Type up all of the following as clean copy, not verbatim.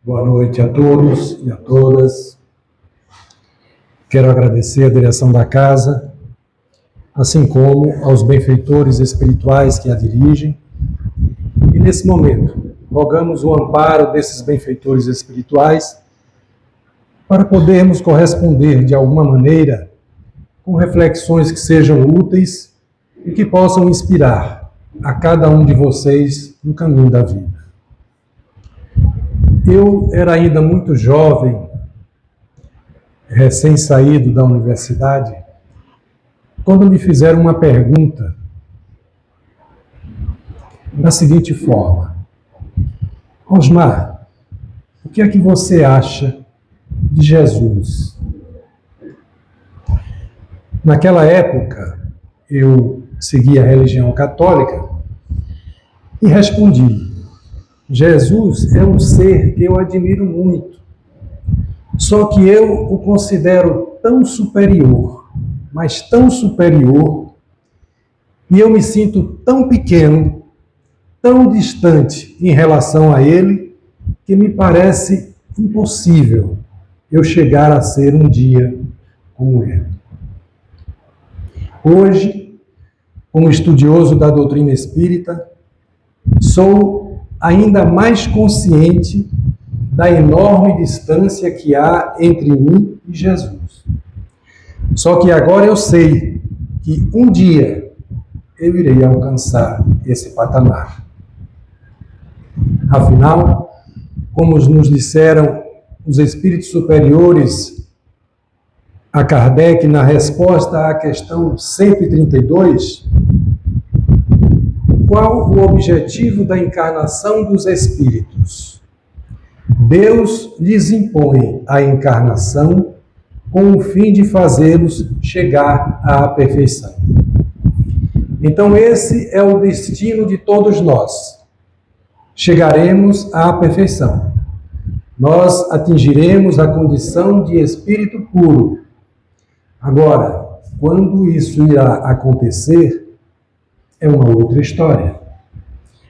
Boa noite a todos e a todas. Quero agradecer a direção da casa, assim como aos benfeitores espirituais que a dirigem. E nesse momento, rogamos o amparo desses benfeitores espirituais para podermos corresponder de alguma maneira com reflexões que sejam úteis e que possam inspirar a cada um de vocês no caminho da vida. Eu era ainda muito jovem, recém-saído da universidade, quando me fizeram uma pergunta da seguinte forma: Osmar, o que é que você acha de Jesus? Naquela época, eu seguia a religião católica e respondi: Jesus é um ser que eu admiro muito, só que eu o considero tão superior, mas tão superior, e eu me sinto tão pequeno, tão distante em relação a ele, que me parece impossível eu chegar a ser um dia como ele. Hoje, como estudioso da doutrina espírita, sou ainda mais consciente da enorme distância que há entre mim e Jesus. Só que agora eu sei que um dia eu irei alcançar esse patamar. Afinal, como nos disseram os espíritos superiores a Kardec na resposta à questão 132, qual o objetivo da encarnação dos espíritos? Deus lhes impõe a encarnação com o fim de fazê-los chegar à perfeição. Então esse é o destino de todos nós. Chegaremos à perfeição. Nós atingiremos a condição de espírito puro. Agora, quando isso irá acontecer, é uma outra história,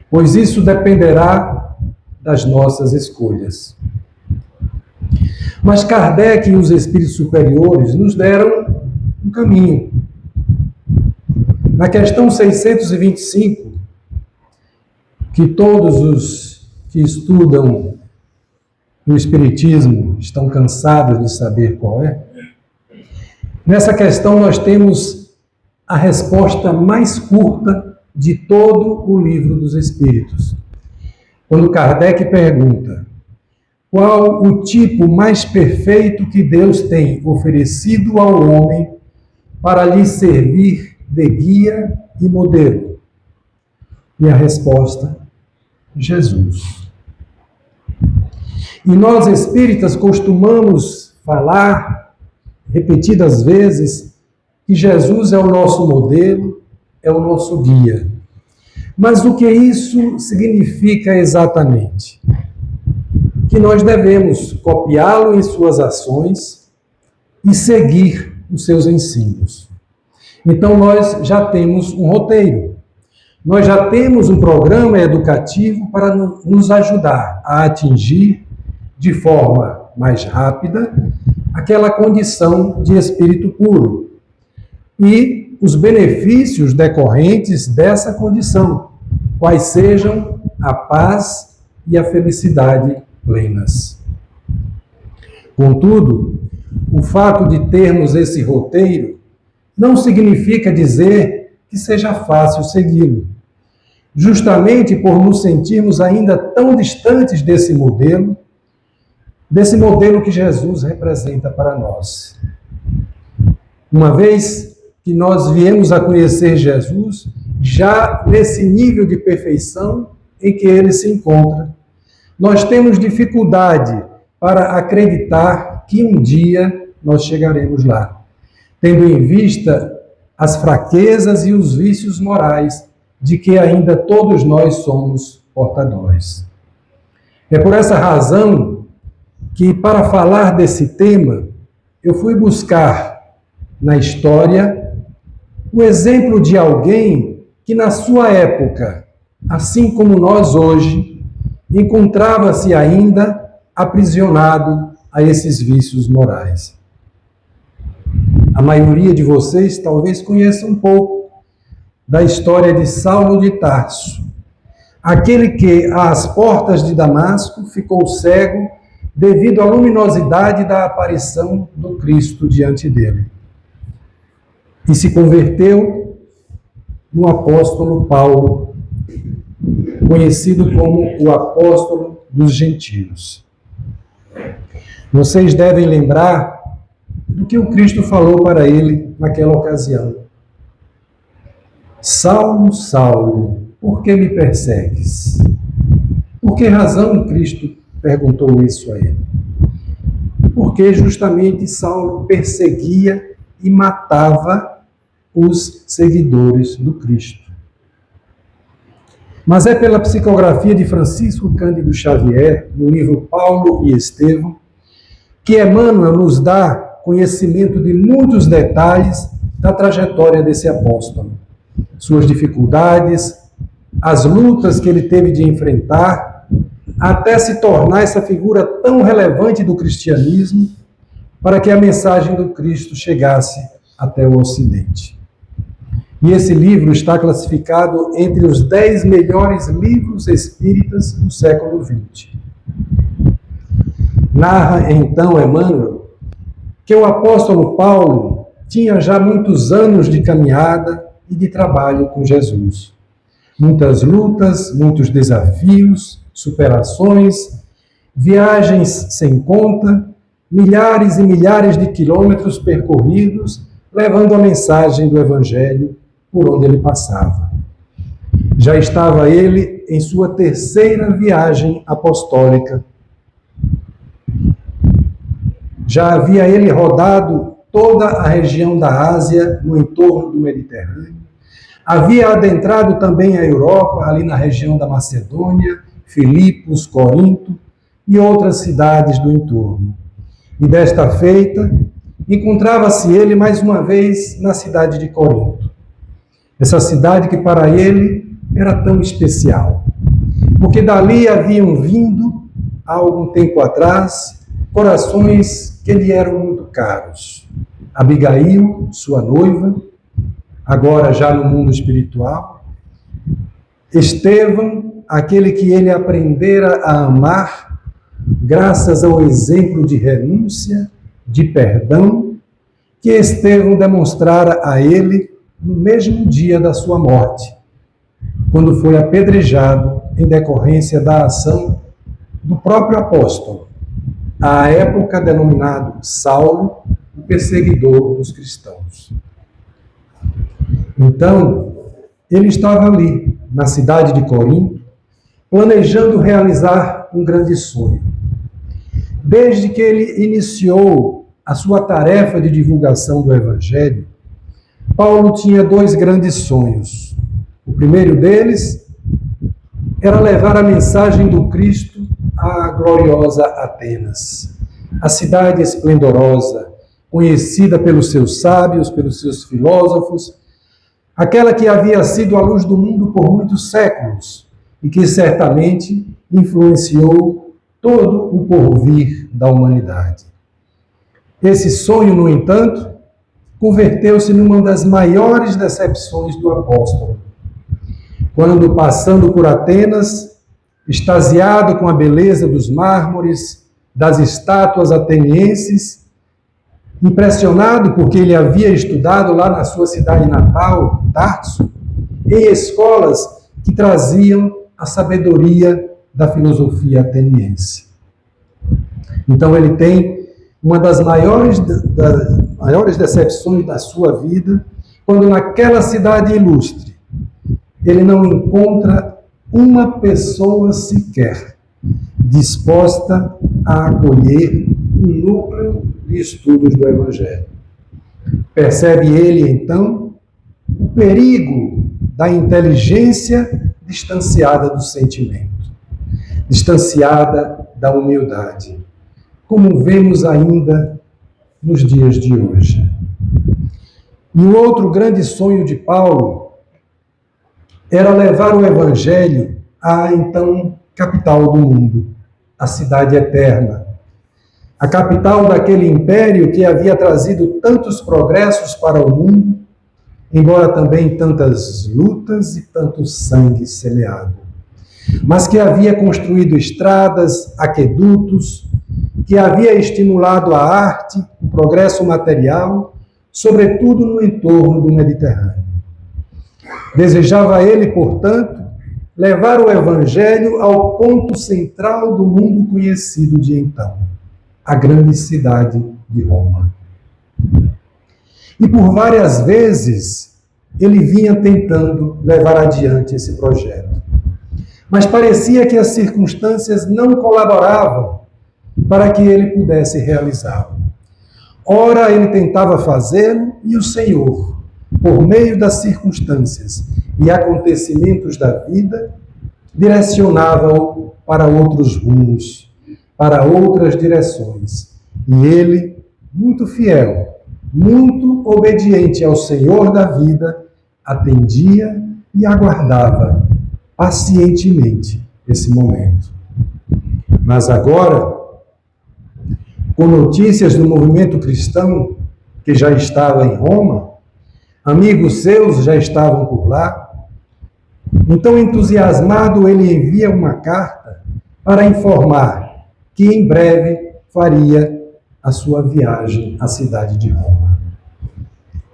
pois isso dependerá das nossas escolhas. Mas Kardec e os espíritos superiores nos deram um caminho. Na questão 625, que todos os que estudam o Espiritismo estão cansados de saber qual é, nessa questão nós temos a resposta mais curta de todo o Livro dos Espíritos. Quando Kardec pergunta: qual o tipo mais perfeito que Deus tem oferecido ao homem para lhe servir de guia e modelo? E a resposta: Jesus. E nós espíritas costumamos falar repetidas vezes que Jesus é o nosso modelo, é o nosso guia. Mas o que isso significa exatamente? Que nós devemos copiá-lo em suas ações e seguir os seus ensinos. Então nós já temos um roteiro, nós já temos um programa educativo para nos ajudar a atingir de forma mais rápida aquela condição de espírito puro e os benefícios decorrentes dessa condição, quais sejam a paz e a felicidade plenas. Contudo, o fato de termos esse roteiro não significa dizer que seja fácil segui-lo. Justamente por nos sentirmos ainda tão distantes desse modelo que Jesus representa para nós. Uma vez que nós viemos a conhecer Jesus já nesse nível de perfeição em que ele se encontra, nós temos dificuldade para acreditar que um dia nós chegaremos lá, tendo em vista as fraquezas e os vícios morais de que ainda todos nós somos portadores. É por essa razão que, para falar desse tema, eu fui buscar na história o exemplo de alguém que, na sua época, assim como nós hoje, encontrava-se ainda aprisionado a esses vícios morais. A maioria de vocês talvez conheça um pouco da história de Saulo de Tarso, aquele que, às portas de Damasco, ficou cego devido à luminosidade da aparição do Cristo diante dele. E se converteu no apóstolo Paulo, conhecido como o apóstolo dos gentios. Vocês devem lembrar do que o Cristo falou para ele naquela ocasião. Saulo, Saulo, por que me persegues? Por que razão Cristo perguntou isso a ele? Porque justamente Saulo perseguia e matava os seguidores do Cristo. Mas é pela psicografia de Francisco Cândido Xavier, no livro Paulo e Estevão, que Emmanuel nos dá conhecimento de muitos detalhes da trajetória desse apóstolo, suas dificuldades, as lutas que ele teve de enfrentar, até se tornar essa figura tão relevante do cristianismo, para que a mensagem do Cristo chegasse até o Ocidente. E esse livro está classificado entre os 10 melhores livros espíritas do século XX. Narra então Emmanuel que o apóstolo Paulo tinha já muitos anos de caminhada e de trabalho com Jesus. Muitas lutas, muitos desafios, superações, viagens sem conta, milhares e milhares de quilômetros percorridos, levando a mensagem do Evangelho por onde ele passava. Já estava ele em sua terceira viagem apostólica. Já havia ele rodado toda a região da Ásia, no entorno do Mediterrâneo. Havia adentrado também a Europa, ali na região da Macedônia, Filipos, Corinto e outras cidades do entorno. E desta feita, encontrava-se ele mais uma vez na cidade de Corinto. Essa cidade que para ele era tão especial, porque dali haviam vindo, há algum tempo atrás, corações que lhe eram muito caros. Abigail, sua noiva, agora já no mundo espiritual. Estevão, aquele que ele aprendera a amar, graças ao exemplo de renúncia, de perdão, que Estevão demonstrara a ele no mesmo dia da sua morte, quando foi apedrejado em decorrência da ação do próprio apóstolo, à época denominado Saulo, o perseguidor dos cristãos. Então, ele estava ali, na cidade de Corinto, planejando realizar um grande sonho. Desde que ele iniciou a sua tarefa de divulgação do Evangelho, Paulo tinha 2 grandes sonhos. O primeiro deles era levar a mensagem do Cristo à gloriosa Atenas, a cidade esplendorosa, conhecida pelos seus sábios, pelos seus filósofos, aquela que havia sido a luz do mundo por muitos séculos e que certamente influenciou todo o porvir da humanidade. Esse sonho, no entanto, converteu-se numa das maiores decepções do apóstolo, quando, passando por Atenas, extasiado com a beleza dos mármores, das estátuas atenienses, impressionado porque ele havia estudado lá na sua cidade natal, Tarso, em escolas que traziam a sabedoria da filosofia ateniense. Então ele tem uma das maiores decepções da sua vida, quando naquela cidade ilustre ele não encontra uma pessoa sequer disposta a acolher um núcleo de estudos do Evangelho. Percebe ele, então, o perigo da inteligência distanciada do sentimento, distanciada da humildade, como vemos ainda nos dias de hoje. E o outro grande sonho de Paulo era levar o Evangelho à, então, capital do mundo, a cidade eterna, a capital daquele império que havia trazido tantos progressos para o mundo, embora também tantas lutas e tanto sangue semeado, mas que havia construído estradas, aquedutos, que havia estimulado a arte, o progresso material, sobretudo no entorno do Mediterrâneo. Desejava ele, portanto, levar o Evangelho ao ponto central do mundo conhecido de então, a grande cidade de Roma. E por várias vezes ele vinha tentando levar adiante esse projeto. Mas parecia que as circunstâncias não colaboravam para que ele pudesse realizá-lo. Ora, ele tentava fazê-lo e o Senhor, por meio das circunstâncias e acontecimentos da vida, direcionava-o para outros rumos, para outras direções. E ele, muito fiel, muito obediente ao Senhor da vida, atendia e aguardava pacientemente esse momento. Mas agora, com notícias do movimento cristão que já estava em Roma, amigos seus já estavam por lá, então entusiasmado ele envia uma carta para informar que em breve faria a sua viagem à cidade de Roma.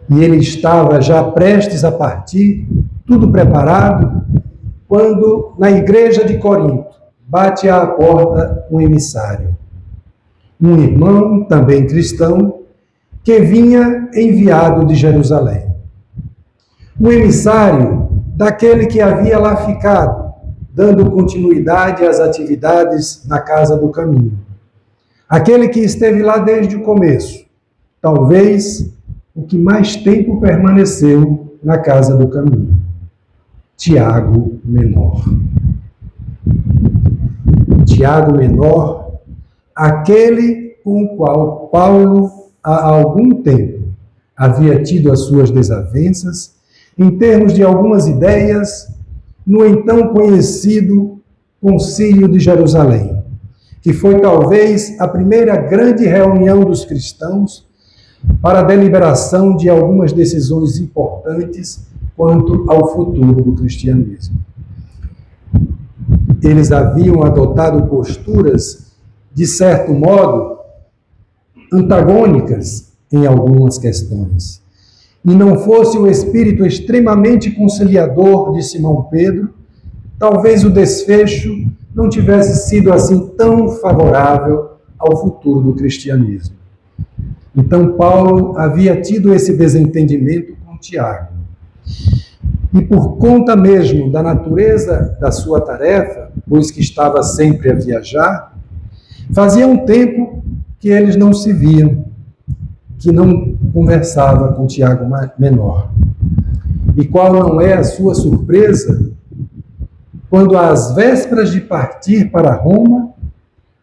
E ele estava já prestes a partir, tudo preparado, quando na igreja de Corinto bate à porta um emissário. Um irmão, também cristão, que vinha enviado de Jerusalém. Um emissário daquele que havia lá ficado, dando continuidade às atividades na Casa do Caminho. Aquele que esteve lá desde o começo, talvez o que mais tempo permaneceu na Casa do Caminho. Tiago Menor. Tiago Menor, aquele com o qual Paulo, há algum tempo, havia tido as suas desavenças, em termos de algumas ideias, no então conhecido Concílio de Jerusalém, que foi talvez a primeira grande reunião dos cristãos para a deliberação de algumas decisões importantes quanto ao futuro do cristianismo. Eles haviam adotado posturas, de certo modo, antagônicas em algumas questões. E não fosse o espírito extremamente conciliador de Simão Pedro, talvez o desfecho não tivesse sido assim tão favorável ao futuro do cristianismo. Então Paulo havia tido esse desentendimento com Tiago. E por conta mesmo da natureza da sua tarefa, pois que estava sempre a viajar, fazia um tempo que eles não se viam, que não conversava com Tiago Menor. E qual não é a sua surpresa quando, às vésperas de partir para Roma,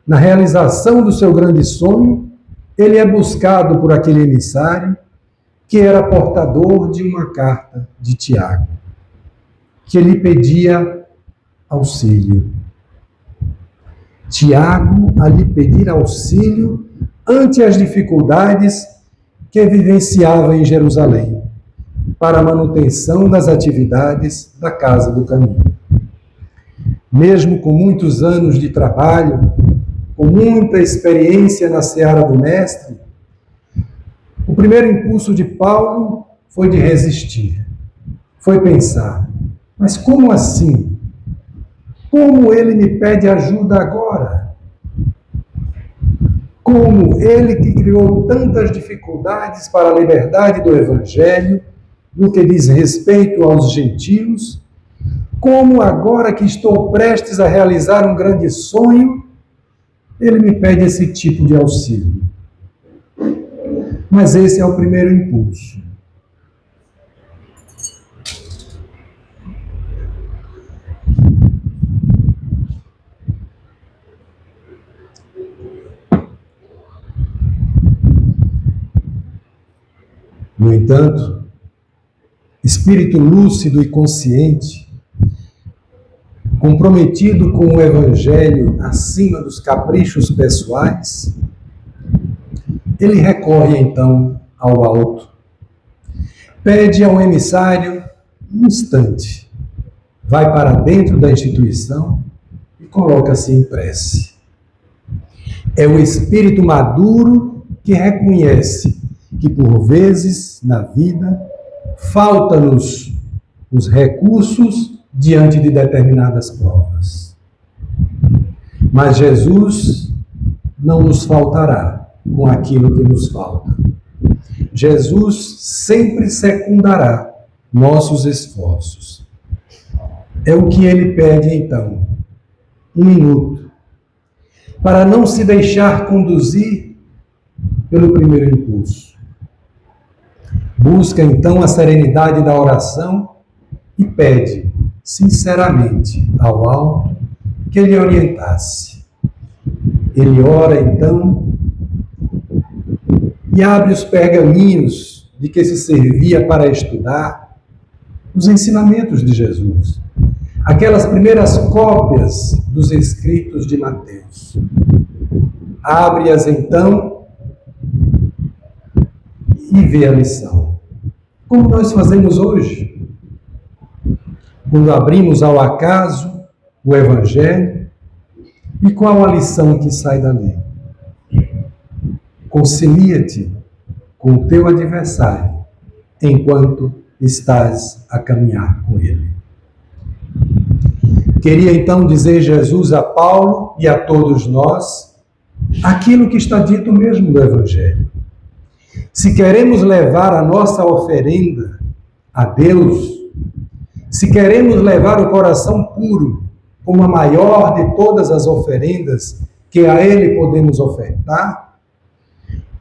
na realização do seu grande sonho, ele é buscado por aquele emissário que era portador de uma carta de Tiago, que lhe pedia auxílio. Tiago a lhe pedir auxílio ante as dificuldades que vivenciava em Jerusalém, para a manutenção das atividades da Casa do Caminho. Mesmo com muitos anos de trabalho, com muita experiência na seara do Mestre, o primeiro impulso de Paulo foi de resistir. Foi pensar, mas como assim? Como ele me pede ajuda agora? Como ele que criou tantas dificuldades para a liberdade do Evangelho, no que diz respeito aos gentios, como agora que estou prestes a realizar um grande sonho, ele me pede esse tipo de auxílio. Mas esse é o primeiro impulso. No entanto, espírito lúcido e consciente, comprometido com o Evangelho acima dos caprichos pessoais, ele recorre então ao alto, pede ao emissário um instante, vai para dentro da instituição e coloca-se em prece. É o espírito maduro que reconhece que, por vezes, na vida, falta-nos os recursos diante de determinadas provas. Mas Jesus não nos faltará com aquilo que nos falta. Jesus sempre secundará nossos esforços. É o que ele pede, então, um minuto, para não se deixar conduzir pelo primeiro impulso. Busca, então, a serenidade da oração e pede, sinceramente, ao alto, que ele orientasse. Ele ora, então, e abre os pergaminhos de que se servia para estudar os ensinamentos de Jesus. Aquelas primeiras cópias dos escritos de Mateus. Abre-as, então, e vê a lição. Como nós fazemos hoje? Quando abrimos ao acaso o Evangelho, e qual a lição que sai dali? Concilia-te com o teu adversário enquanto estás a caminhar com ele. Queria então dizer Jesus a Paulo e a todos nós aquilo que está dito mesmo no Evangelho. Se queremos levar a nossa oferenda a Deus, se queremos levar o coração puro como a maior de todas as oferendas que a Ele podemos ofertar,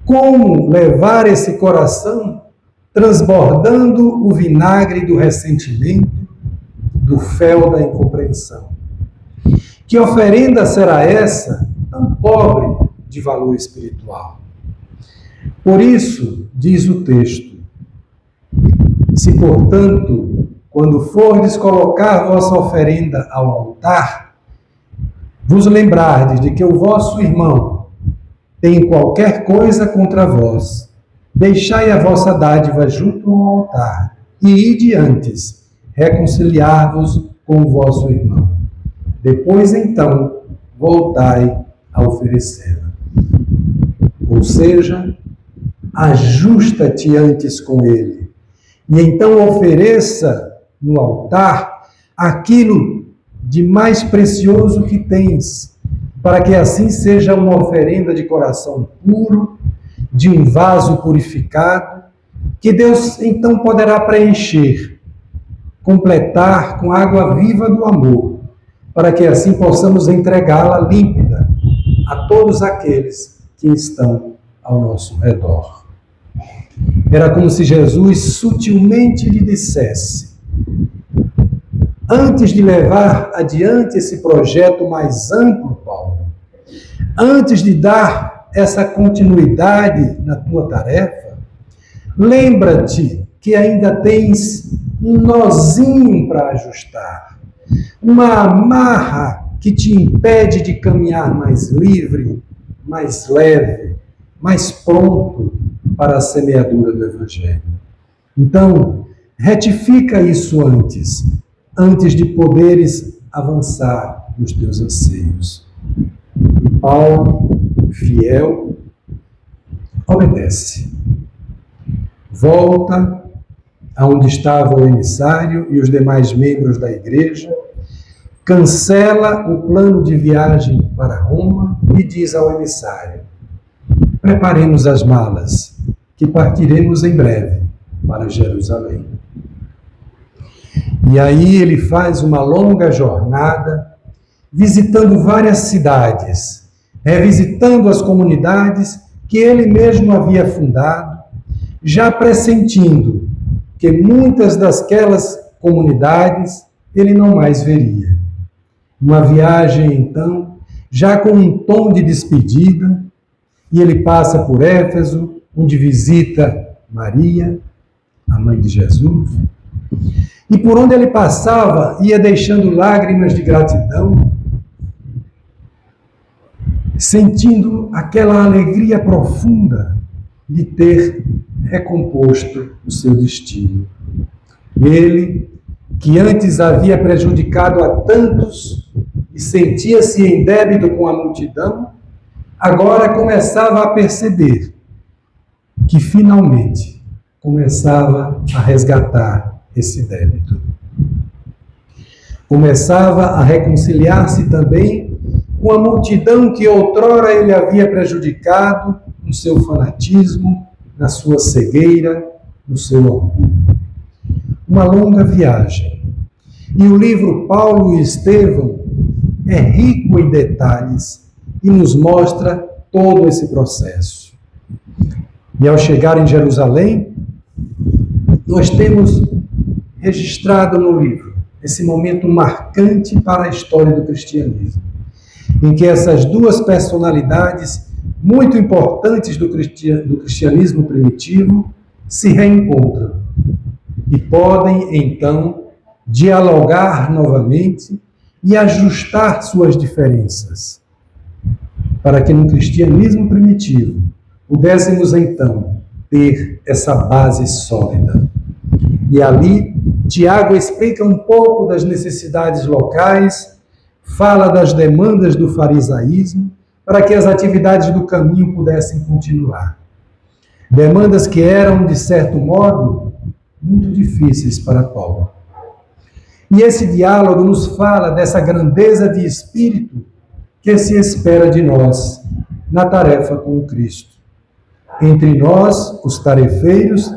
como levar esse coração transbordando o vinagre do ressentimento, do fel da incompreensão? Que oferenda será essa tão pobre de valor espiritual? Por isso, diz o texto, se, portanto, quando fordes colocar vossa oferenda ao altar, vos lembrardes de que o vosso irmão tem qualquer coisa contra vós, deixai a vossa dádiva junto ao altar e ide antes reconciliar-vos com o vosso irmão. Depois, então, voltai a oferecê-la. Ou seja, ajusta-te antes com ele e então ofereça no altar aquilo de mais precioso que tens, para que assim seja uma oferenda de coração puro, de um vaso purificado, que Deus então poderá preencher, completar com a água viva do amor, para que assim possamos entregá-la límpida a todos aqueles que estão ao nosso redor. Era como se Jesus sutilmente lhe dissesse, antes de levar adiante esse projeto mais amplo, Paulo, antes de dar essa continuidade na tua tarefa, lembra-te que ainda tens um nozinho para ajustar, uma amarra que te impede de caminhar mais livre, mais leve, mais pronto para a semeadura do Evangelho. Então, retifica isso antes de poderes avançar nos teus anseios. E Paulo, fiel, obedece. Volta aonde estava o emissário e os demais membros da igreja, cancela o plano de viagem para Roma e diz ao emissário, preparemos as malas, que partiremos em breve para Jerusalém. E aí ele faz uma longa jornada, visitando várias cidades, revisitando as comunidades que ele mesmo havia fundado, já pressentindo que muitas daquelas comunidades ele não mais veria. Uma viagem, então, já com um tom de despedida, e ele passa por Éfeso, onde visita Maria, a mãe de Jesus, E por onde ele passava, ia deixando lágrimas de gratidão, sentindo aquela alegria profunda de ter recomposto o seu destino. Ele, que antes havia prejudicado a tantos e sentia-se em débito com a multidão, agora começava a perceber que finalmente começava a resgatar esse débito. Começava a reconciliar-se também com a multidão que outrora ele havia prejudicado no seu fanatismo, na sua cegueira, no seu orgulho. Uma longa viagem. E o livro Paulo e Estevão é rico em detalhes e nos mostra todo esse processo. E ao chegar em Jerusalém, nós temos registrado no livro esse momento marcante para a história do cristianismo, em que essas duas personalidades muito importantes do cristianismo primitivo se reencontram e podem, então, dialogar novamente e ajustar suas diferenças, para que no cristianismo primitivo pudéssemos, então, ter essa base sólida. E ali, Tiago explica um pouco das necessidades locais, fala das demandas do farisaísmo, para que as atividades do caminho pudessem continuar. Demandas que eram, de certo modo, muito difíceis para Paulo. E esse diálogo nos fala dessa grandeza de espírito que se espera de nós na tarefa com o Cristo. Entre nós, os tarefeiros,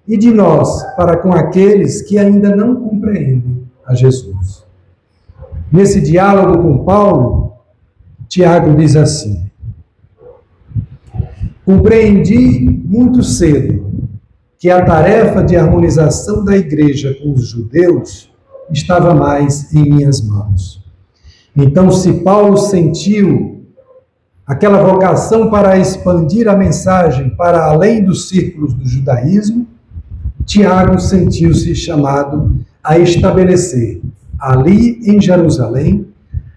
e de nós para com aqueles que ainda não compreendem a Jesus. Nesse diálogo com Paulo, Tiago diz assim: compreendi muito cedo que a tarefa de harmonização da igreja com os judeus estava mais em minhas mãos. Então, se Paulo sentiu aquela vocação para expandir a mensagem para além dos círculos do judaísmo, Tiago sentiu-se chamado a estabelecer ali em Jerusalém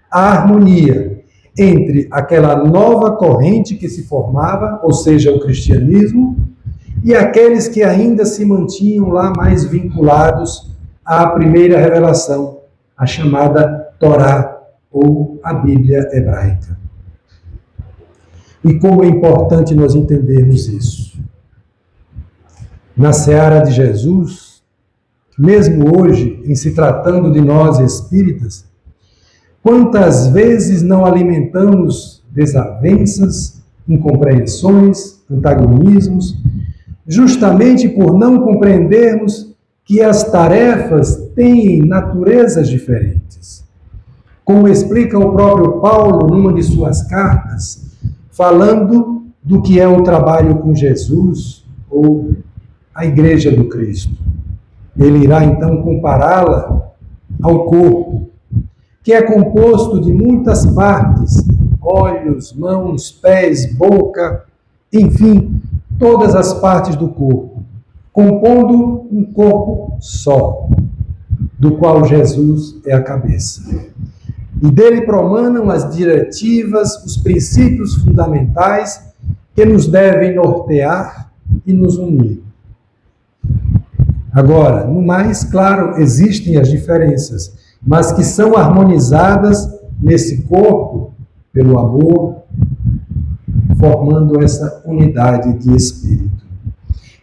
a harmonia entre aquela nova corrente que se formava, ou seja, o cristianismo, e aqueles que ainda se mantinham lá mais vinculados à primeira revelação, a chamada Torá, ou a Bíblia hebraica. E como é importante nós entendermos isso. Na seara de Jesus, mesmo hoje, em se tratando de nós espíritas, quantas vezes não alimentamos desavenças, incompreensões, antagonismos, justamente por não compreendermos que as tarefas têm naturezas diferentes. Como explica o próprio Paulo numa de suas cartas, falando do que é o trabalho com Jesus, ou a Igreja do Cristo. Ele irá então compará-la ao corpo, que é composto de muitas partes, olhos, mãos, pés, boca, enfim, todas as partes do corpo, compondo um corpo só, do qual Jesus é a cabeça. E dele promanam as diretivas, os princípios fundamentais que nos devem nortear e nos unir. Agora, no mais, claro, existem as diferenças, mas que são harmonizadas nesse corpo pelo amor, formando essa unidade de espírito.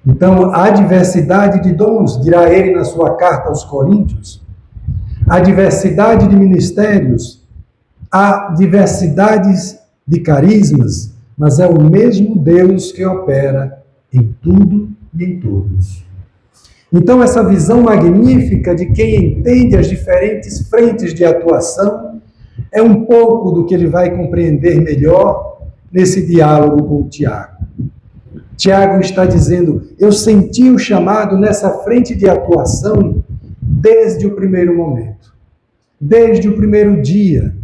Então, a diversidade de dons, dirá ele na sua carta aos Coríntios, a diversidade de ministérios, há diversidades de carismas, mas é o mesmo Deus que opera em tudo e em todos. Então, essa visão magnífica de quem entende as diferentes frentes de atuação é um pouco do que ele vai compreender melhor nesse diálogo com o Tiago. Tiago está dizendo: eu senti o chamado nessa frente de atuação desde o primeiro momento. Desde o primeiro dia,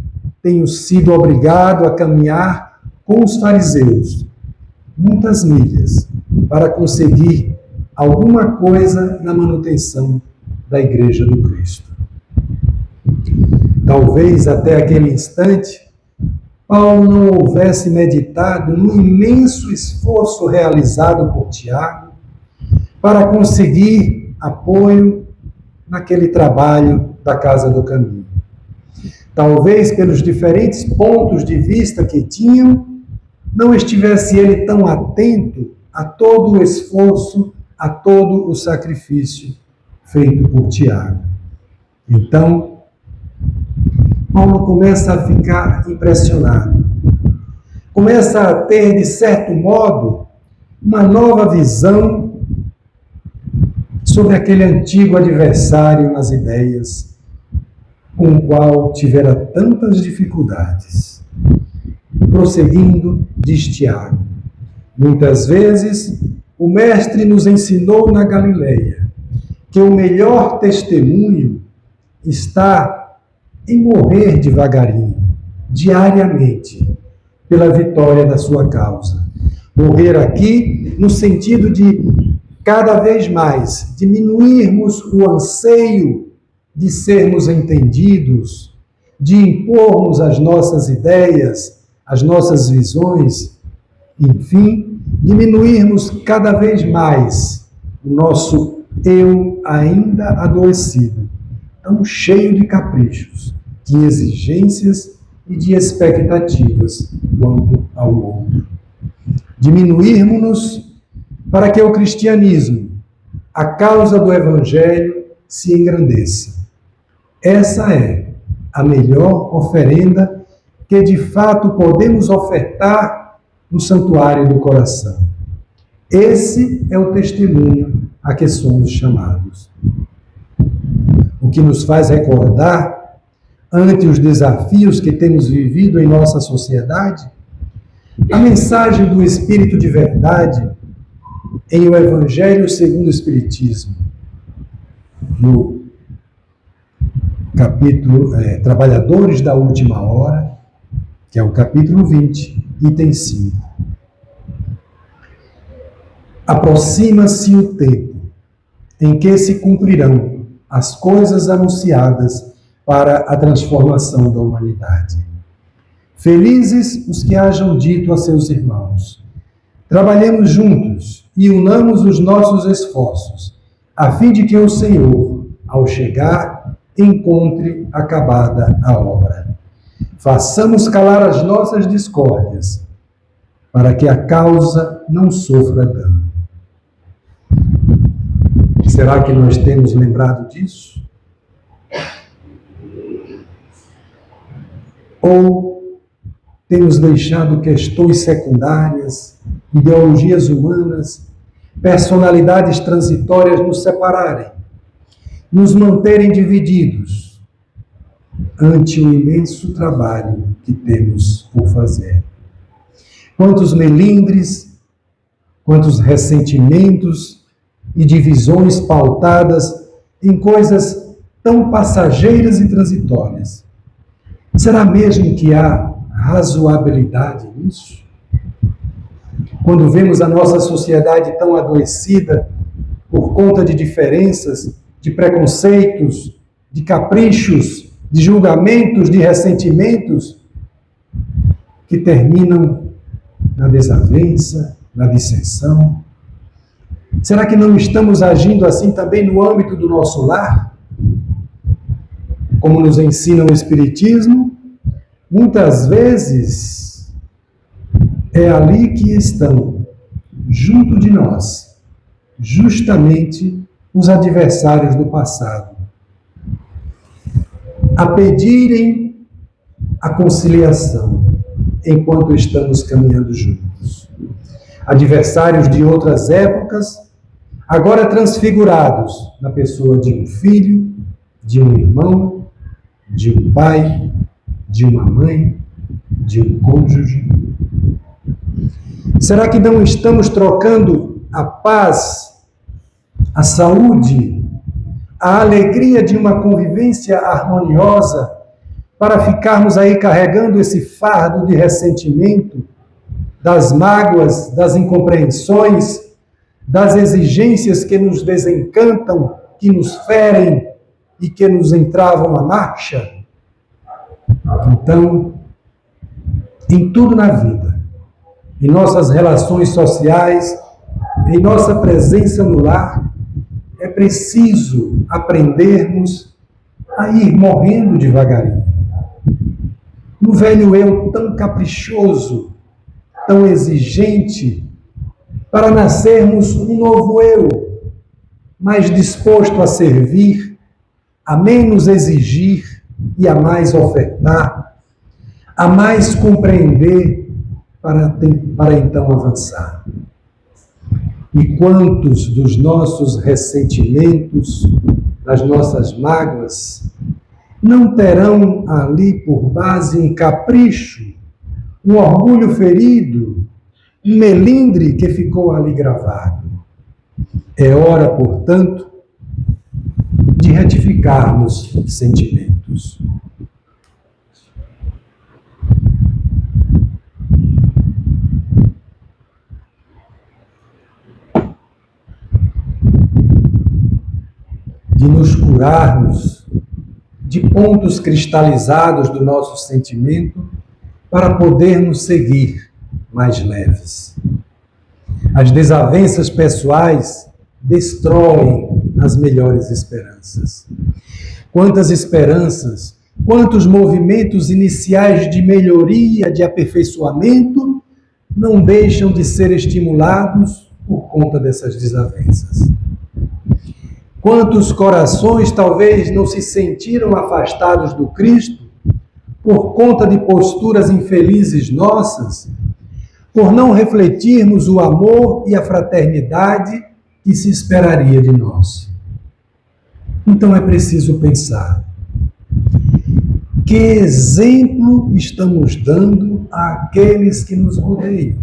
tenho sido obrigado a caminhar com os fariseus muitas milhas para conseguir alguma coisa na manutenção da Igreja do Cristo. Talvez até aquele instante, Paulo não houvesse meditado no imenso esforço realizado por Tiago para conseguir apoio naquele trabalho da Casa do Caminho. Talvez pelos diferentes pontos de vista que tinham, não estivesse ele tão atento a todo o esforço, a todo o sacrifício feito por Tiago. Então, Paulo começa a ficar impressionado. Começa a ter, de certo modo, uma nova visão sobre aquele antigo adversário nas ideias, com o qual tivera tantas dificuldades. Prosseguindo, diz Tiago: muitas vezes o Mestre nos ensinou na Galileia que o melhor testemunho está em morrer devagarinho, diariamente, pela vitória da sua causa. Morrer aqui no sentido de, cada vez mais, diminuirmos o anseio de sermos entendidos, de impormos as nossas ideias, as nossas visões, enfim, diminuirmos cada vez mais o nosso eu ainda adoecido, tão cheio de caprichos, de exigências e de expectativas quanto ao outro. Diminuirmos-nos para que o cristianismo, a causa do Evangelho, se engrandeça. Essa é a melhor oferenda que de fato podemos ofertar no santuário do coração. Esse é o testemunho a que somos chamados. O que nos faz recordar, ante os desafios que temos vivido em nossa sociedade, a mensagem do Espírito de verdade em o Evangelho segundo o Espiritismo, no capítulo Trabalhadores da Última Hora, que é o capítulo 20, item 5. Aproxima-se o tempo em que se cumprirão as coisas anunciadas para a transformação da humanidade. Felizes os que hajam dito a seus irmãos: trabalhemos juntos e unamos os nossos esforços, a fim de que o Senhor, ao chegar, encontre acabada a obra. Façamos calar as nossas discórdias, para que a causa não sofra dano. Será que nós temos lembrado disso? Ou temos deixado questões secundárias, ideologias humanas, personalidades transitórias nos separarem, nos manterem divididos ante o imenso trabalho que temos por fazer? Quantos melindres, quantos ressentimentos e divisões pautadas em coisas tão passageiras e transitórias. Será mesmo que há razoabilidade nisso? Quando vemos a nossa sociedade tão adoecida por conta de diferenças, de preconceitos, de caprichos, de julgamentos, de ressentimentos, que terminam na desavença, na dissensão. Será que não estamos agindo assim também no âmbito do nosso lar? Como nos ensina o Espiritismo, muitas vezes é ali que estão, junto de nós, justamente os adversários do passado, a pedirem a conciliação enquanto estamos caminhando juntos. Adversários de outras épocas, agora transfigurados na pessoa de um filho, de um irmão, de um pai, de uma mãe, de um cônjuge. Será que não estamos trocando a paz, a saúde, a alegria de uma convivência harmoniosa para ficarmos aí carregando esse fardo de ressentimento, das mágoas, das incompreensões, das exigências que nos desencantam que nos ferem e que nos entravam a marcha? Então, em tudo na vida, em nossas relações sociais, em nossa presença no lar, é preciso aprendermos a ir morrendo devagarinho. No velho eu tão caprichoso, tão exigente, para nascermos um novo eu, mais disposto a servir, a menos exigir e a mais ofertar, a mais compreender para então avançar. E quantos dos nossos ressentimentos, das nossas mágoas, não terão ali por base um capricho, um orgulho ferido, um melindre que ficou ali gravado? É hora, portanto, de retificarmos sentimentos. De nos curarmos de pontos cristalizados do nosso sentimento para podermos seguir mais leves. As desavenças pessoais destroem as melhores esperanças. Quantas esperanças, quantos movimentos iniciais de melhoria, de aperfeiçoamento, não deixam de ser estimulados por conta dessas desavenças. Quantos corações talvez não se sentiram afastados do Cristo por conta de posturas infelizes nossas, por não refletirmos o amor e a fraternidade que se esperaria de nós. Então é preciso pensar: que exemplo estamos dando àqueles que nos rodeiam?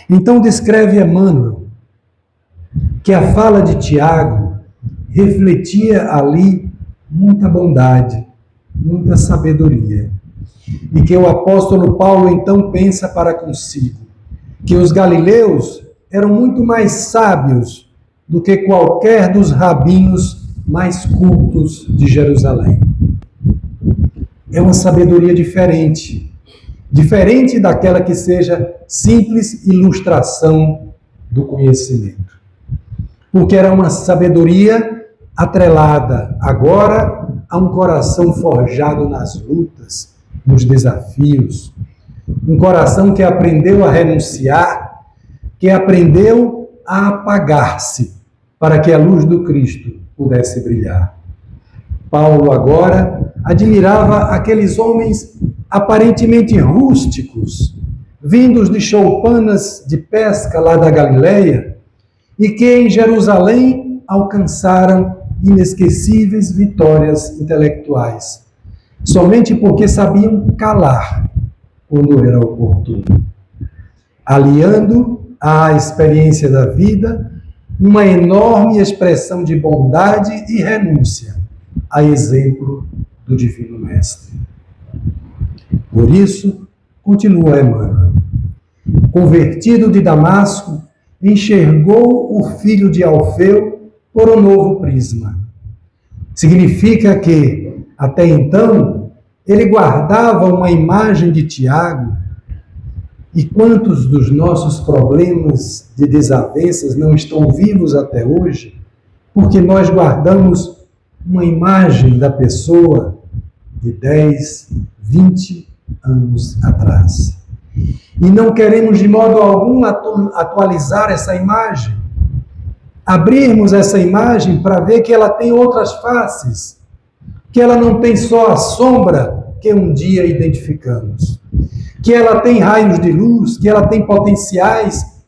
Então descreve Emmanuel que a fala de Tiago refletia ali muita bondade, muita sabedoria. E que o apóstolo Paulo então pensa para consigo que os galileus eram muito mais sábios do que qualquer dos rabinhos mais cultos de Jerusalém. É uma sabedoria diferente, diferente daquela que seja simples ilustração do conhecimento. Porque era uma sabedoria atrelada agora a um coração forjado nas lutas, nos desafios, um coração que aprendeu a renunciar, que aprendeu a apagar-se para que a luz do Cristo pudesse brilhar. Paulo agora admirava aqueles homens aparentemente rústicos, vindos de choupanas de pesca lá da Galileia, e que em Jerusalém alcançaram inesquecíveis vitórias intelectuais, somente porque sabiam calar quando era oportuno, aliando à experiência da vida uma enorme expressão de bondade e renúncia, a exemplo do Divino Mestre. Por isso, continua Emmanuel, convertido de Damasco, enxergou o filho de Alfeu por um novo prisma. Significa que, até então, ele guardava uma imagem de Tiago. E quantos dos nossos problemas de desavenças não estão vivos até hoje, porque nós guardamos uma imagem da pessoa de 10, 20 anos atrás. E não queremos de modo algum atualizar essa imagem, abrirmos essa imagem para ver que ela tem outras faces, que ela não tem só a sombra que um dia identificamos, que ela tem raios de luz, que ela tem potenciais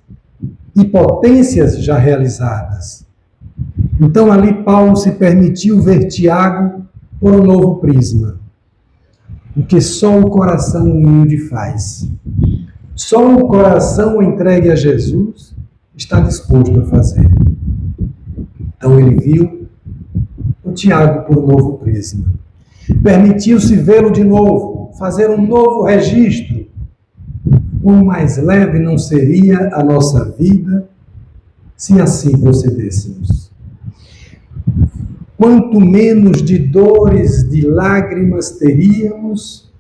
e potências já realizadas. Então ali Paulo se permitiu ver Tiago por um novo prisma, o que só o coração humilde faz. Só o coração entregue a Jesus está disposto a fazer. Então ele viu o Tiago por um novo prisma. Permitiu-se vê-lo de novo, fazer um novo registro. Quão mais leve não seria a nossa vida se assim procedêssemos. Quanto menos de dores, de lágrimas teríamos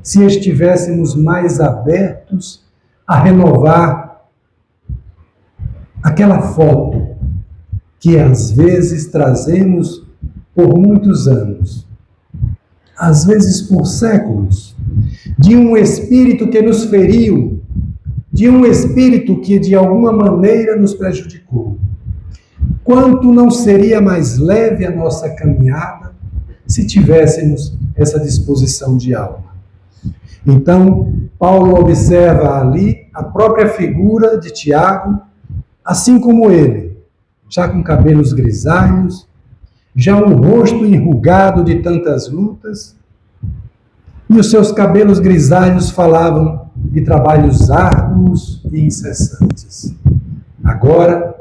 se estivéssemos mais abertos a renovar aquela foto que às vezes trazemos por muitos anos, às vezes por séculos, de um espírito que nos feriu, de um espírito que de alguma maneira nos prejudicou. Quanto não seria mais leve a nossa caminhada se tivéssemos essa disposição de alma? Então, Paulo observa ali a própria figura de Tiago, assim como ele, já com cabelos grisalhos, já um rosto enrugado de tantas lutas, e os seus cabelos grisalhos falavam de trabalhos árduos e incessantes. Agora,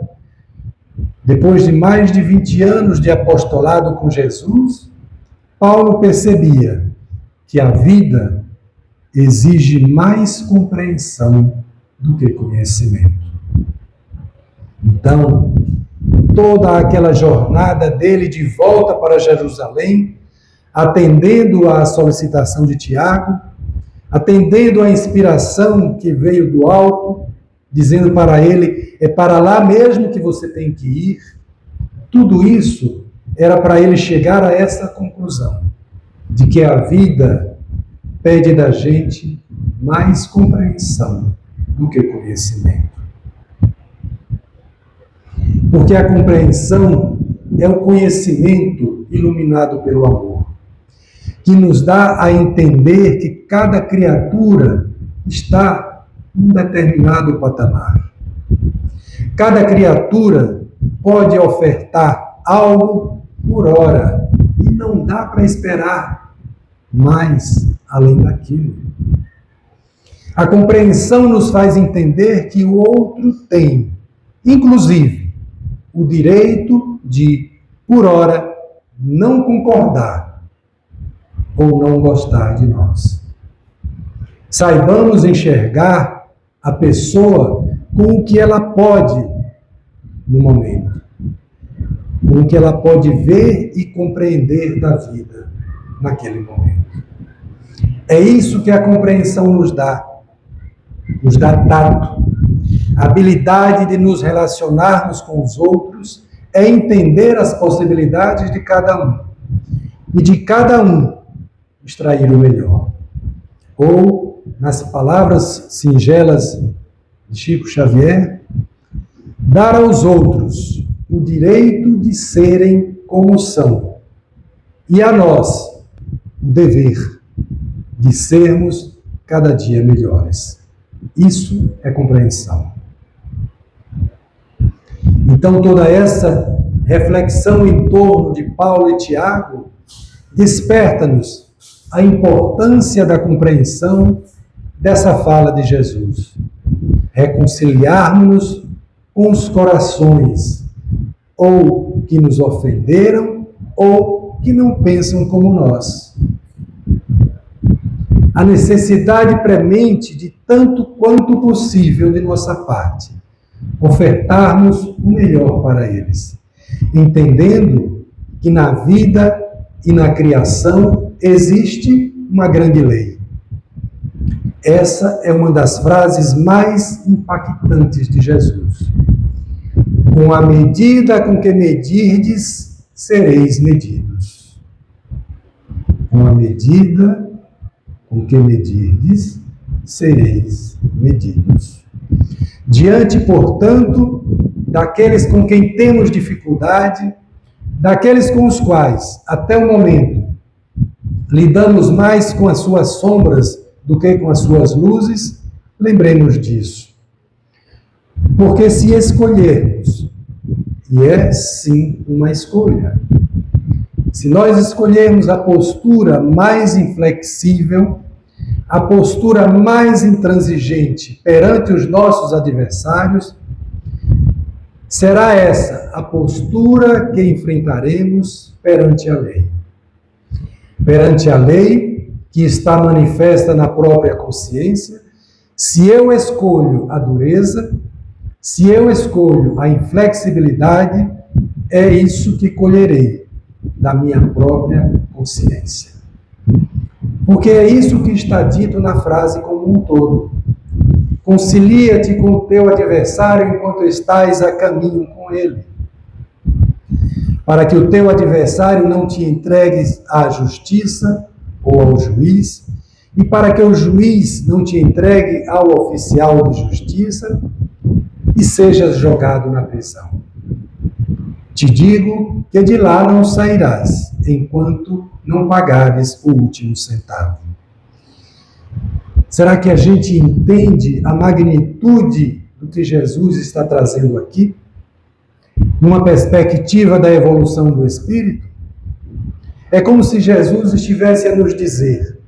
depois de mais de 20 anos de apostolado com Jesus, Paulo percebia que a vida exige mais compreensão do que conhecimento. Então, toda aquela jornada dele de volta para Jerusalém, atendendo à solicitação de Tiago, atendendo à inspiração que veio do alto, dizendo para ele, é para lá mesmo que você tem que ir. Tudo isso era para ele chegar a essa conclusão, de que a vida pede da gente mais compreensão do que conhecimento. Porque a compreensão é o conhecimento iluminado pelo amor, que nos dá a entender que cada criatura está em um determinado patamar. Cada criatura pode ofertar algo por hora e não dá para esperar mais além daquilo. A compreensão nos faz entender que o outro tem, inclusive, o direito de, por hora, não concordar ou não gostar de nós. Saibamos enxergar a pessoa com o que ela pode no momento, com o que ela pode ver e compreender da vida naquele momento. É isso que a compreensão nos dá tato. A habilidade de nos relacionarmos com os outros é entender as possibilidades de cada um e de cada um extrair o melhor. Ou, nas palavras singelas de Chico Xavier, dar aos outros o direito de serem como são e a nós o dever de sermos cada dia melhores. Isso é compreensão. Então, toda essa reflexão em torno de Paulo e Tiago desperta-nos a importância da compreensão dessa fala de Jesus. Reconciliarmos-nos com os corações, ou que nos ofenderam, ou que não pensam como nós. A necessidade premente de tanto quanto possível de nossa parte, ofertarmos o melhor para eles, entendendo que na vida e na criação existe uma grande lei. Essa é uma das frases mais impactantes de Jesus. Com a medida com que medirdes, sereis medidos. Com a medida com que medirdes, sereis medidos. Diante, portanto, daqueles com quem temos dificuldade, daqueles com os quais, até o momento, lidamos mais com as suas sombras do que com as suas luzes, lembremos disso. Porque se escolhermos, e é sim uma escolha, se nós escolhermos a postura mais inflexível, a postura mais intransigente perante os nossos adversários, será essa a postura que enfrentaremos perante a lei. Perante a lei que está manifesta na própria consciência, se eu escolho a dureza, Se eu escolho a inflexibilidade, é isso que colherei da minha própria consciência. Porque é isso que está dito na frase como um todo. Concilia-te com o teu adversário enquanto estás a caminho com ele, para que o teu adversário não te entregues à justiça ou ao juiz, e para que o juiz não te entregue ao oficial de justiça e sejas jogado na prisão. Te digo que de lá não sairás, enquanto não pagares o último centavo. Será que a gente entende a magnitude do que Jesus está trazendo aqui? Numa perspectiva da evolução do Espírito? É como se Jesus estivesse a nos dizer: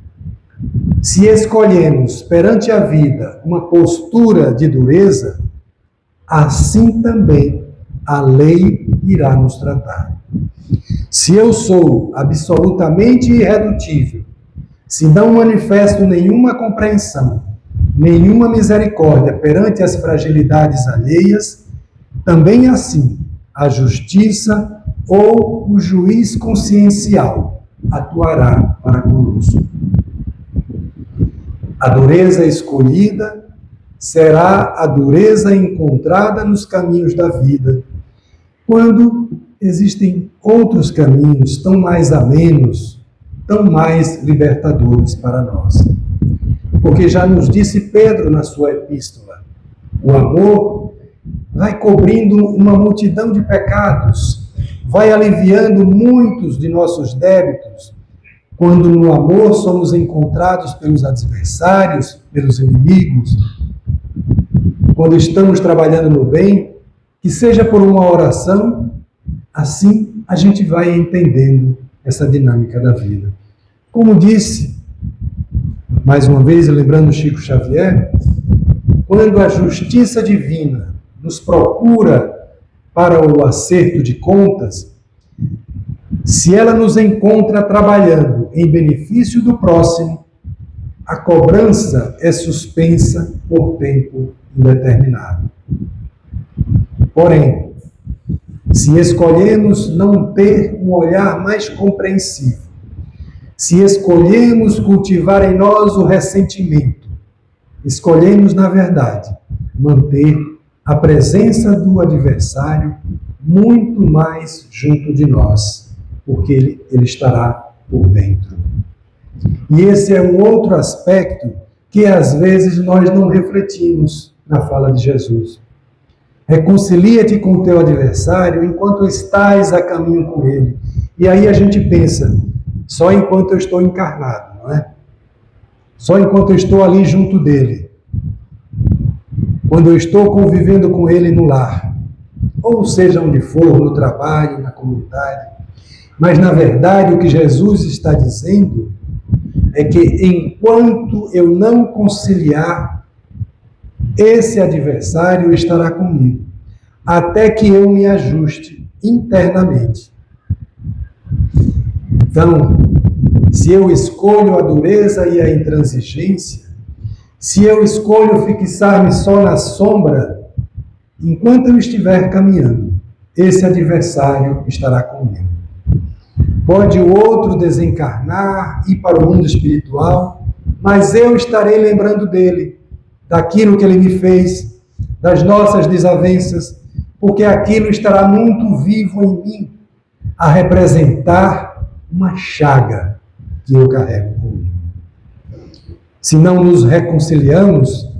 se escolhemos perante a vida uma postura de dureza, assim também a lei irá nos tratar. Se eu sou absolutamente irredutível, se não manifesto nenhuma compreensão, nenhuma misericórdia perante as fragilidades alheias, também assim a justiça ou o juiz consciencial atuará para conosco. A dureza escolhida será a dureza encontrada nos caminhos da vida, quando existem outros caminhos tão mais amenos, tão mais libertadores para nós. Porque já nos disse Pedro na sua epístola, o amor vai cobrindo uma multidão de pecados, vai aliviando muitos de nossos débitos, quando no amor somos encontrados pelos adversários, pelos inimigos, quando estamos trabalhando no bem, que seja por uma oração, assim a gente vai entendendo essa dinâmica da vida. Como disse, mais uma vez, lembrando Chico Xavier, quando a justiça divina nos procura para o acerto de contas, se ela nos encontra trabalhando em benefício do próximo, a cobrança é suspensa por tempo indeterminado. Porém, se escolhemos não ter um olhar mais compreensivo, se escolhemos cultivar em nós o ressentimento, escolhemos, na verdade, manter a presença do adversário muito mais junto de nós, porque ele estará por dentro. E esse é um outro aspecto que às vezes nós não refletimos na fala de Jesus. Reconcilia-te com o teu adversário enquanto estás a caminho com ele. E aí a gente pensa, só enquanto eu estou encarnado, não é? Só enquanto eu estou ali junto dele. Quando eu estou convivendo com ele no lar. Ou seja, onde for, no trabalho, na comunidade. Mas, na verdade, o que Jesus está dizendo é que enquanto eu não conciliar, esse adversário estará comigo, até que eu me ajuste internamente. Então, se eu escolho a dureza e a intransigência, se eu escolho fixar-me só na sombra, enquanto eu estiver caminhando, esse adversário estará comigo. Pode o outro desencarnar, ir para o mundo espiritual, mas eu estarei lembrando dele, daquilo que ele me fez, das nossas desavenças, porque aquilo estará muito vivo em mim, a representar uma chaga que eu carrego comigo. Se não nos reconciliamos,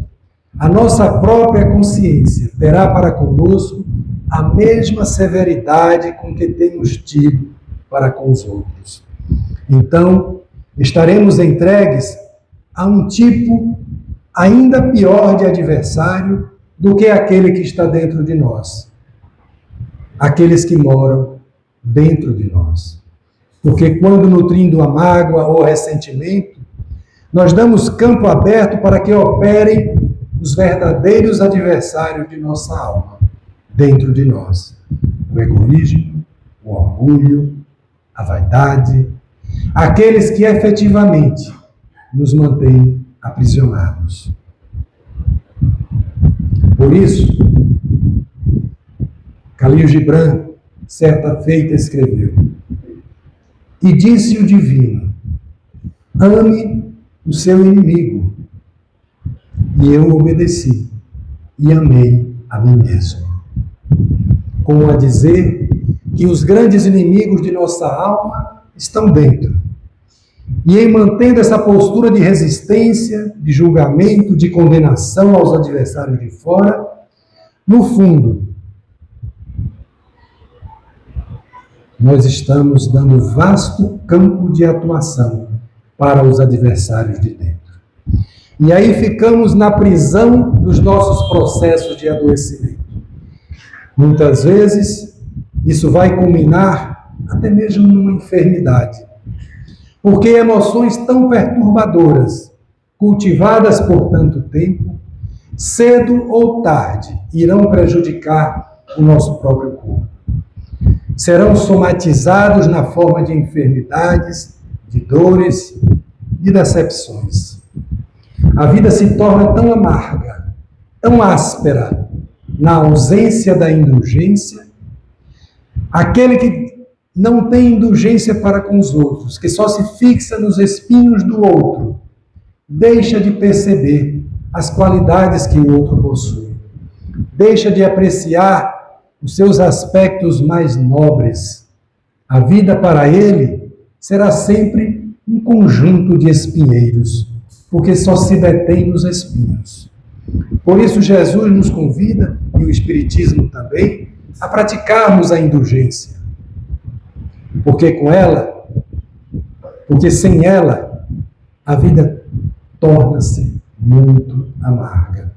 a nossa própria consciência terá para conosco a mesma severidade com que temos tido para com os outros. Então, estaremos entregues a um tipo ainda pior de adversário do que aquele que está dentro de nós. Aqueles que moram dentro de nós. Porque quando nutrindo a mágoa ou ressentimento, nós damos campo aberto para que operem os verdadeiros adversários de nossa alma, dentro de nós. O egoísmo, o orgulho, a vaidade, aqueles que efetivamente nos mantêm aprisionados. Por isso, Khalil Gibran, certa feita, escreveu: e disse o divino, ame o seu inimigo. E eu obedeci e amei a mim mesmo. Como a dizer que os grandes inimigos de nossa alma estão dentro. E em mantendo essa postura de resistência, de julgamento, de condenação aos adversários de fora, no fundo, nós estamos dando vasto campo de atuação para os adversários de dentro. E aí ficamos na prisão dos nossos processos de adoecimento. Muitas vezes, isso vai culminar até mesmo numa enfermidade. Porque emoções tão perturbadoras, cultivadas por tanto tempo, cedo ou tarde, irão prejudicar o nosso próprio corpo. Serão somatizados na forma de enfermidades, de dores, de decepções. A vida se torna tão amarga, tão áspera, na ausência da indulgência. Aquele que não tem indulgência para com os outros, que só se fixa nos espinhos do outro, deixa de perceber as qualidades que o outro possui. Deixa de apreciar os seus aspectos mais nobres. A vida para ele será sempre um conjunto de espinheiros, porque só se detém nos espinhos. Por isso Jesus nos convida, e o Espiritismo também, a praticarmos a indulgência. Porque sem ela, a vida torna-se muito amarga.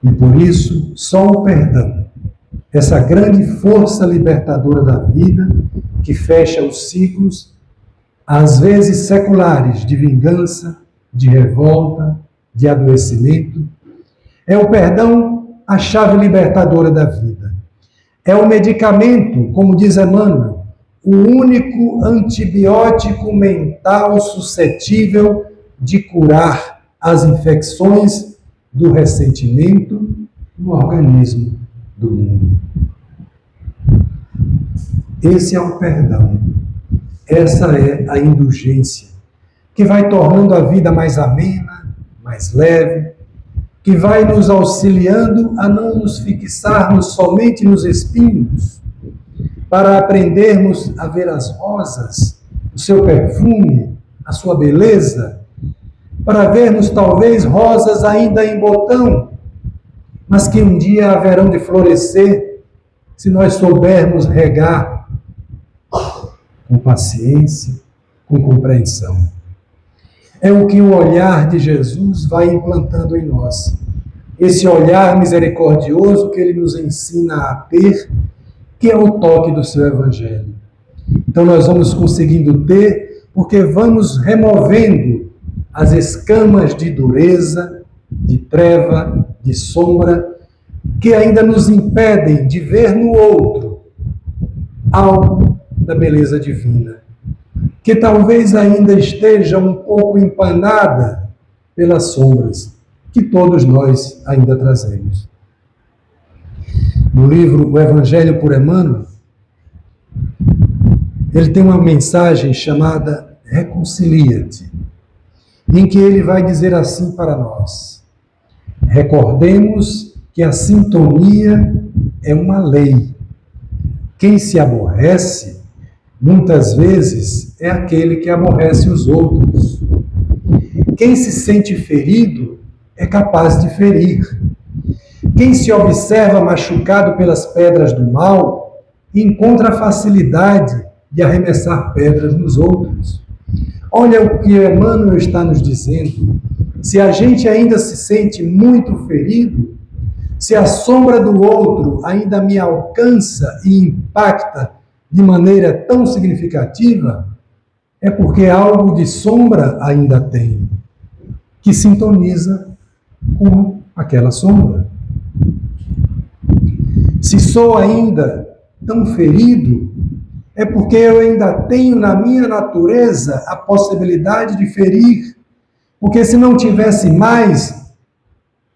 E por isso, só o perdão, essa grande força libertadora da vida, que fecha os ciclos, às vezes seculares, de vingança, de revolta, de adoecimento, é o perdão a chave libertadora da vida. É o medicamento, como diz Emmanuel, o único antibiótico mental suscetível de curar as infecções do ressentimento no organismo do mundo. Esse é o perdão. Essa é a indulgência, que vai tornando a vida mais amena, mais leve, que vai nos auxiliando a não nos fixarmos somente nos espinhos, para aprendermos a ver as rosas, o seu perfume, a sua beleza, para vermos talvez rosas ainda em botão, mas que um dia haverão de florescer se nós soubermos regar com paciência, com compreensão. É o que o olhar de Jesus vai implantando em nós. Esse olhar misericordioso que ele nos ensina a ter, que é o toque do seu Evangelho. Então nós vamos conseguindo ter, porque vamos removendo as escamas de dureza, de treva, de sombra, que ainda nos impedem de ver no outro algo da beleza divina, que talvez ainda esteja um pouco empanada pelas sombras que todos nós ainda trazemos. No livro O Evangelho por Emmanuel, ele tem uma mensagem chamada Reconcilia-te, em que ele vai dizer assim para nós: recordemos que a sintonia é uma lei. Quem se aborrece, muitas vezes, é aquele que aborrece os outros. Quem se sente ferido é capaz de ferir. Quem se observa machucado pelas pedras do mal, encontra facilidade de arremessar pedras nos outros. Olha o que Emmanuel está nos dizendo. Se a gente ainda se sente muito ferido, se a sombra do outro ainda me alcança e impacta de maneira tão significativa, é porque algo de sombra ainda tem, que sintoniza com aquela sombra. Se sou ainda tão ferido, é porque eu ainda tenho na minha natureza a possibilidade de ferir, porque se não tivesse mais,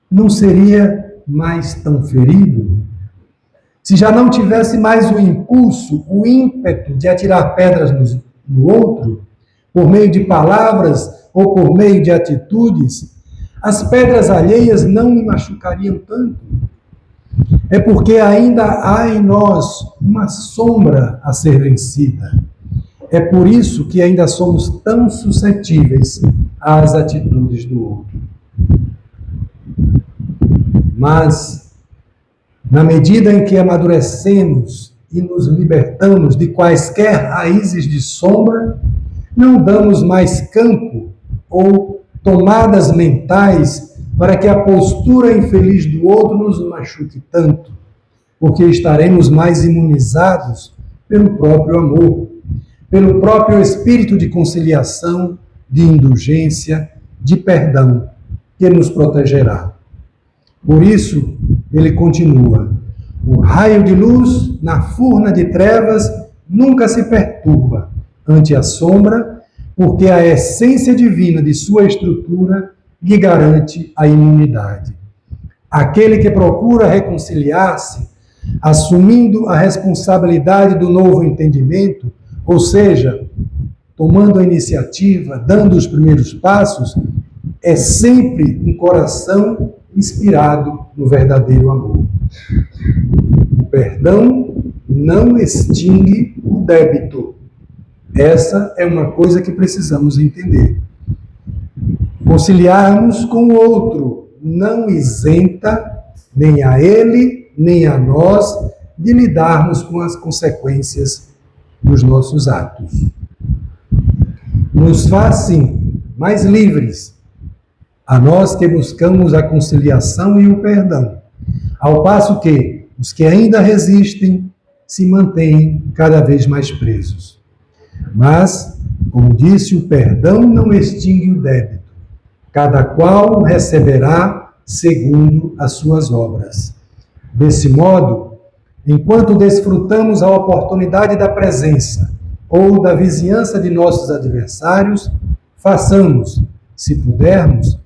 não seria mais tão ferido. se já não tivesse mais o impulso, o ímpeto de atirar pedras no outro, por meio de palavras ou por meio de atitudes, as pedras alheias não me machucariam tanto. É porque ainda há em nós uma sombra a ser vencida. É por isso que ainda somos tão suscetíveis às atitudes do outro. Mas, na medida em que amadurecemos e nos libertamos de quaisquer raízes de sombra, não damos mais campo ou tomadas mentais para que a postura infeliz do outro nos machuque tanto, porque estaremos mais imunizados pelo próprio amor, pelo próprio espírito de conciliação, de indulgência, de perdão, que nos protegerá. Por isso, ele continua: o raio de luz na furna de trevas nunca se perturba ante a sombra, porque a essência divina de sua estrutura lhe garante a imunidade. Aquele que procura reconciliar-se, assumindo a responsabilidade do novo entendimento, ou seja, tomando a iniciativa, dando os primeiros passos, é sempre um coração inspirado no verdadeiro amor. O perdão não extingue o débito. Essa é uma coisa que precisamos entender. Conciliarmos com o outro não isenta nem a ele, nem a nós de lidarmos com as consequências dos nossos atos. Nos faz, sim, mais livres, a nós que buscamos a conciliação e o perdão, ao passo que os que ainda resistem se mantêm cada vez mais presos. Mas, como disse, o perdão não extingue o débito. Cada qual receberá segundo as suas obras. Desse modo, enquanto desfrutamos a oportunidade da presença ou da vizinhança de nossos adversários, façamos, se pudermos,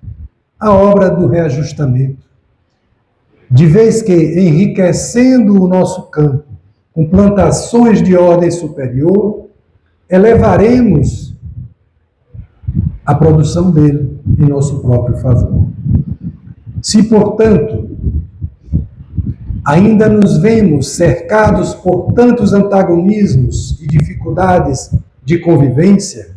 a obra do reajustamento. De vez que, enriquecendo o nosso campo com plantações de ordem superior, elevaremos a produção dele em nosso próprio favor. Se, portanto, ainda nos vemos cercados por tantos antagonismos e dificuldades de convivência,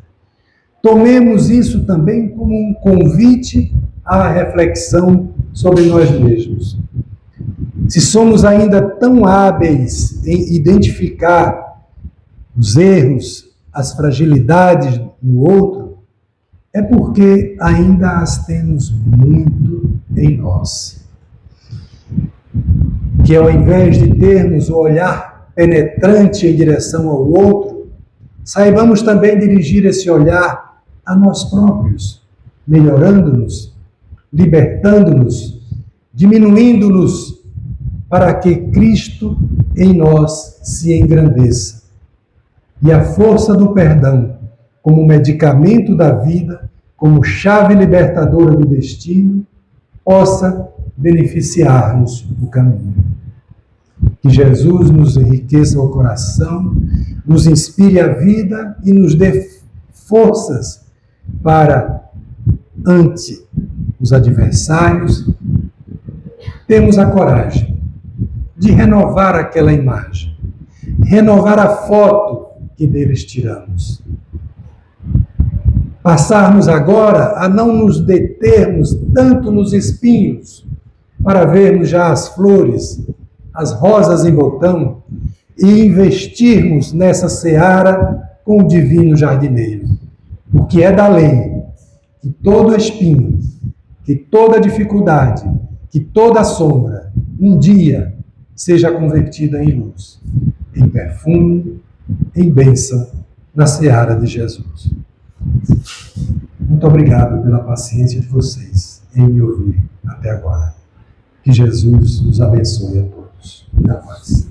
tomemos isso também como um convite à reflexão sobre nós mesmos. Se somos ainda tão hábeis em identificar os erros, as fragilidades no outro, é porque ainda as temos muito em nós. Que ao invés de termos o olhar penetrante em direção ao outro, saibamos também dirigir esse olhar a nós próprios, melhorando-nos, libertando-nos, diminuindo-nos, para que Cristo em nós se engrandeça. E a força do perdão, como medicamento da vida, como chave libertadora do destino, possa beneficiar-nos no caminho. Que Jesus nos enriqueça o coração, nos inspire a vida e nos dê forças para, ante os adversários, termos a coragem de renovar aquela imagem, renovar a foto que deles tiramos. Passarmos agora a não nos determos tanto nos espinhos, para vermos já as flores, as rosas em botão, e investirmos nessa seara com o divino jardineiro. Porque é da lei que todo espinho, que toda dificuldade, que toda sombra, um dia seja convertida em luz, em perfume, em bênção na seara de Jesus. Muito obrigado pela paciência de vocês em me ouvir até agora. Que Jesus nos abençoe a todos. Muita paz.